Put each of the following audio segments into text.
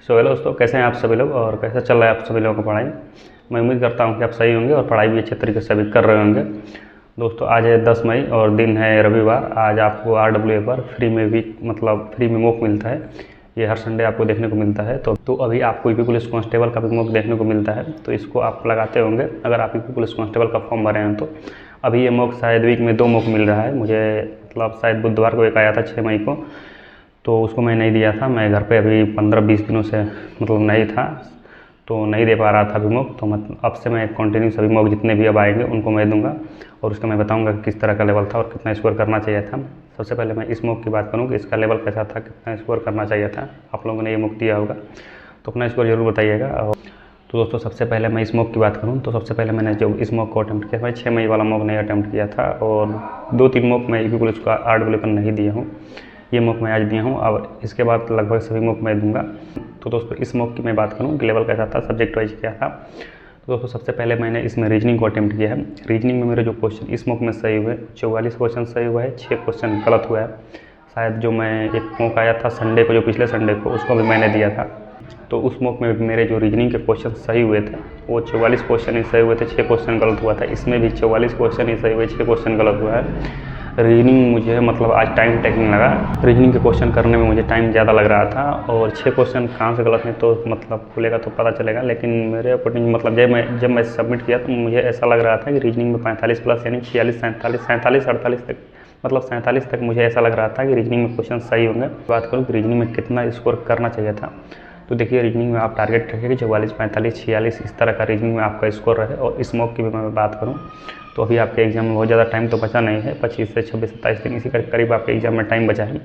So hello दोस्तों, कैसे हैं आप सभी लोग और कैसा चल रहा है आप सभी लोगों का पढ़ाई। मैं उम्मीद करता हूं कि आप सही होंगे और पढ़ाई भी अच्छे तरीके से अभी कर रहे होंगे। दोस्तों आज है 10 मई और दिन है रविवार। आज आपको RWA पर फ्री में फ्री में मॉक मिलता है। ये हर संडे आपको देखने को मिलता है। तो अभी आपको यूपी पुलिस कांस्टेबल का भी मॉक देखने को मिलता है, तो इसको आप लगाते होंगे अगर आप यूपी पुलिस कांस्टेबल का फॉर्म भरे हैं। तो अभी ये मॉक शायद वीक में 2 मॉक मिल रहा है मुझे, शायद बुधवार को एक आया था 6 मई को, तो उसको मैं नहीं दिया था। मैं घर पे अभी 15-20 दिनों से नहीं था, तो नहीं दे पा रहा था अभी मॉक। तो अब से मैं कंटिन्यू सभी मॉक जितने भी अब आएंगे उनको मैं दूंगा और उसका मैं बताऊंगा कि किस तरह का लेवल था और कितना स्कोर करना चाहिए था। सबसे पहले मैं इस मॉक की बात करूँ कि इसका लेवल कैसा था, कितना स्कोर करना चाहिए था। आप लोगों ने ये मॉक दिया होगा तो अपना स्कोर जरूर बताइएगा। तो दोस्तों सबसे पहले मैं इस मॉक की बात करूँ तो सबसे पहले मैंने जो इस मॉक को अटैम्प्ट किया, मैं 6 मई वाला मॉक नहीं अटैम्प्ट किया था और 2-3 मॉक मैं यूपी पुलिस का RWA पर नहीं दिया हूँ। ये मॉक मैं आज दिया हूँ, अब इसके बाद लगभग सभी मॉक मैं दूंगा। तो दोस्तों इस मॉक की मैं बात करूँ कि लेवल कैसा था, सब्जेक्ट वाइज क्या था। तो दोस्तों सबसे पहले मैंने इसमें रीजनिंग को अटैम्प्ट किया है। रीजनिंग में मेरे जो क्वेश्चन इस मॉक में सही हुए 44 क्वेश्चन सही हुआ है, 6 क्वेश्चन गलत हुआ है। शायद जो मैं एक मॉक आया था संडे को, जो पिछले संडे को, उसको भी मैंने दिया था। तो उस मॉक में मेरे जो रीजनिंग के क्वेश्चन सही हुए थे वो 44 क्वेश्चन ही सही हुए थे, 6 क्वेश्चन गलत हुआ था। इसमें भी 44 क्वेश्चन ही सही हुए, 6 क्वेश्चन गलत हुआ है। रीजनिंग मुझे आज टाइम टेकिंग लगा। रीजनिंग के क्वेश्चन करने में मुझे टाइम ज़्यादा लग रहा था और 6 क्वेश्चन कहाँ से गलत हैं तो खुलेगा तो पता चलेगा। लेकिन मेरे अकॉर्डिंग जब मैं सबमिट किया तो मुझे ऐसा लग रहा था कि रीजनिंग में 45 प्लस यानी 46, 47, 48 तक 47 तक मुझे ऐसा लग रहा था कि रीजनिंग में क्वेश्चन सही होंगे। बात करूँ कि रीजनिंग में कितना स्कोर करना चाहिए था, तो देखिए रीजनिंग में आप टारगेट रखिए कि 44, 45, 46 इस तरह का रीजनिंग में आपका स्कोर रहे। और इस मॉक की भी मैं बात करूं तो अभी आपके एग्ज़ाम में बहुत ज़्यादा टाइम तो बचा नहीं है, 25 से 26, 27 दिन इसी करीब आपके एग्ज़ाम में टाइम बचा है।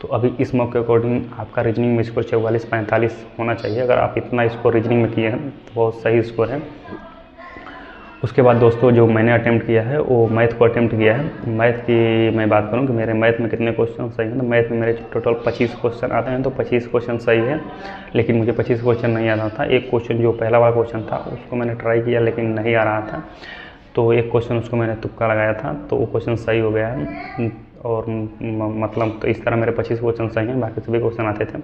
तो अभी इस मॉक के अकॉर्डिंग आपका रीजनिंग में स्कोर 44, 45 होना चाहिए। अगर आप इतना स्कोर रीजनिंग में किए हैं तो बहुत सही स्कोर है। उसके बाद दोस्तों जो मैंने अटैम्प्ट किया है वो मैथ को अटैम्प्ट किया है। मैथ की मैं बात करूं कि मेरे मैथ में कितने क्वेश्चन सही हैं, तो मैथ में मेरे टोटल 25 क्वेश्चन आते हैं, तो 25 क्वेश्चन सही है। लेकिन मुझे 25 क्वेश्चन नहीं आता था। एक क्वेश्चन जो पहला वाला क्वेश्चन था उसको मैंने ट्राई किया लेकिन नहीं आ रहा था, तो एक क्वेश्चन उसको मैंने तुक्का लगाया था तो वो क्वेश्चन सही हो गया है। और तो इस तरह मेरे 25 क्वेश्चन सही हैं, बाकी सभी क्वेश्चन आते थे।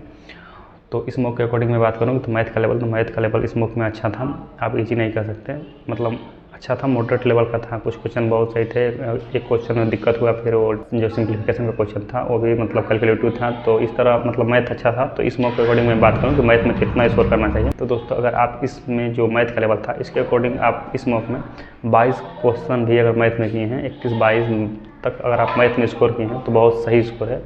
तो इस मॉक के अकॉर्डिंग मैं बात करूँ तो मैथ का लेवल इस मॉक में अच्छा था। आप इजी नहीं कर सकते, अच्छा था, मॉडरेट लेवल का था। कुछ क्वेश्चन बहुत सही थे, एक क्वेश्चन में दिक्कत हुआ, फिर वो जो सिंप्लीफिकेशन का क्वेश्चन था वो भी कैलकुलेटिव था। तो इस तरह मैथ अच्छा था। तो इस मॉक के अकॉर्डिंग मैं बात करूँ कि मैथ में कितना स्कोर करना चाहिए। तो दोस्तों अगर आप इसमें जो मैथ का लेवल था इसके अकॉर्डिंग आप इस मॉक में 22 क्वेश्चन भी अगर मैथ में किए हैं, 21-22 तक अगर आप मैथ में स्कोर किए हैं तो बहुत सही स्कोर है।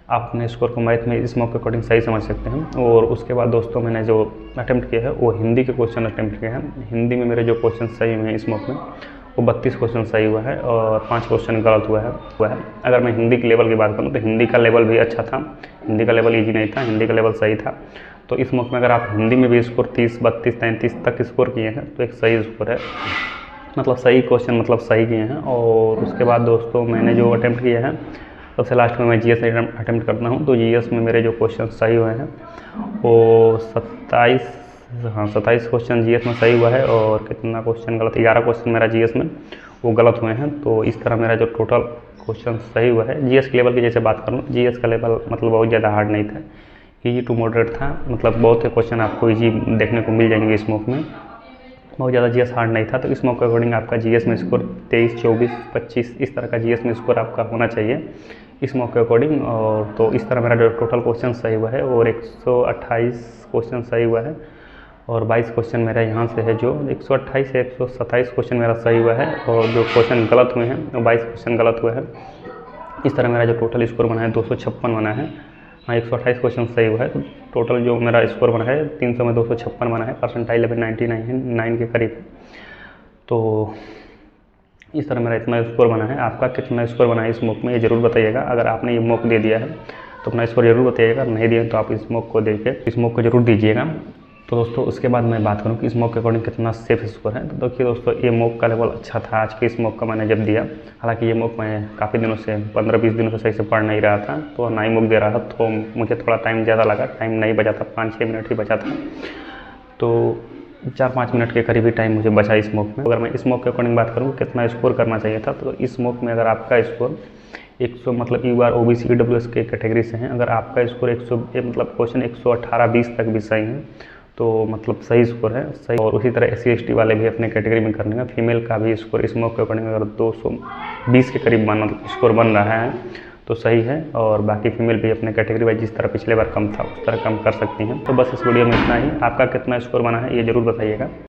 आप अपने स्कोर को मैथ में इस मॉक के अकॉर्डिंग सही समझ सकते हैं। और उसके बाद दोस्तों मैंने जो अटैम्प्ट किया है वो हिंदी के क्वेश्चन अटैम्प्ट किए हैं। हिंदी में मेरे जो क्वेश्चन सही हुए हैं इस मॉक में वो 32 क्वेश्चन सही हुआ है और 5 क्वेश्चन गलत हुआ है। अगर मैं हिंदी के लेवल की बात करूँ तो हिंदी का लेवल भी अच्छा था, हिंदी का लेवल ईजी नहीं था, हिंदी का लेवल सही था। तो इस मॉक में अगर आप हिंदी में भी स्कोर 30, 32, 33 तक स्कोर किए हैं तो एक सही स्कोर है, सही क्वेश्चन सही किए हैं। और उसके बाद दोस्तों मैंने जो अटैम्प्ट किया है सबसे लास्ट में मैं GS अटैम्प्ट करता हूँ। तो GS में मेरे जो क्वेश्चन सही हुए हैं वो 27 क्वेश्चन GS में सही हुआ है और कितना क्वेश्चन गलत, 11 क्वेश्चन मेरा GS में वो गलत हुए हैं। तो इस तरह मेरा जो टोटल क्वेश्चन सही हुआ है। GS के लेवल की जैसे बात करूँ, GS का लेवल बहुत ज़्यादा हार्ड नहीं था, ईजी टू मॉडरेट था। बहुत से क्वेश्चन आपको ईजी देखने को मिल जाएंगे इस मॉक में, बहुत ज़्यादा GS हार्ड नहीं था। तो इस मॉक के अकॉर्डिंग आपका GS में स्कोर 23, 24, 25 इस तरह का GS में स्कोर आपका होना चाहिए इस मॉक के अकॉर्डिंग। और तो इस तरह मेरा जो टोटल क्वेश्चन सही हुआ है और 128 क्वेश्चन सही हुआ है और 22 क्वेश्चन मेरा यहाँ से है, जो 128 से 127 क्वेश्चन मेरा सही हुआ है और जो क्वेश्चन गलत हुए हैं वो 22 क्वेश्चन गलत हुए हैं। इस तरह मेरा जो टोटल स्कोर बना है 256 बना है। हाँ, 128 क्वेश्चन सही हुआ है तो टोटल जो मेरा स्कोर बना है 300 में 256 बना है, परसेंटाइल 99 के करीब। तो इस तरह मेरा इतना स्कोर बना है। आपका कितना स्कोर बना है इस मॉक में ये ज़रूर बताइएगा। अगर आपने ये मॉक दे दिया है तो अपना स्कोर ज़रूर बताइएगा, नहीं दिया तो आप इस मॉक को देखिए, इस मॉक को ज़रूर दीजिएगा। तो दोस्तों उसके बाद मैं बात करूँ कि इस मॉक के अकॉर्डिंग कितना सेफ स्कोर है। तो देखिए दोस्तों ये मॉक का लेवल अच्छा था आज के इस मॉक का मैंने जब दिया। हालांकि ये मॉक मैं काफ़ी दिनों से 15-20 दिनों से सही से पढ़ नहीं रहा था, तो नई मॉक दे रहा था तो मुझे थोड़ा टाइम ज़्यादा लगा, टाइम नहीं बचा था, 5-6 मिनट ही बचा था। तो 4-5 मिनट के करीब ही टाइम मुझे बचा इस मॉक में। अगर मैं इस मॉक के अकॉर्डिंग बात करूँ कितना स्कोर करना चाहिए था, तो इस मॉक में अगर आपका स्कोर 100 मतलब यू आर OBC EWS के कैटेगरी से हैं, अगर आपका स्कोर 100 मतलब क्वेश्चन 118-20 तक भी सही है तो मतलब सही स्कोर है सही। और उसी तरह SC ST वाले भी अपने कैटेगरी में करने का, फीमेल का भी स्कोर इस मौके के अकॉर्डिंग अगर 220 के करीब स्कोर बन रहा है तो सही है। और बाकी फीमेल भी अपने कैटेगरी वाइज जिस तरह पिछले बार कम था उस तरह कम कर सकती हैं। तो बस इस वीडियो में इतना ही। आपका कितना स्कोर बना है ये ज़रूर बताइएगा।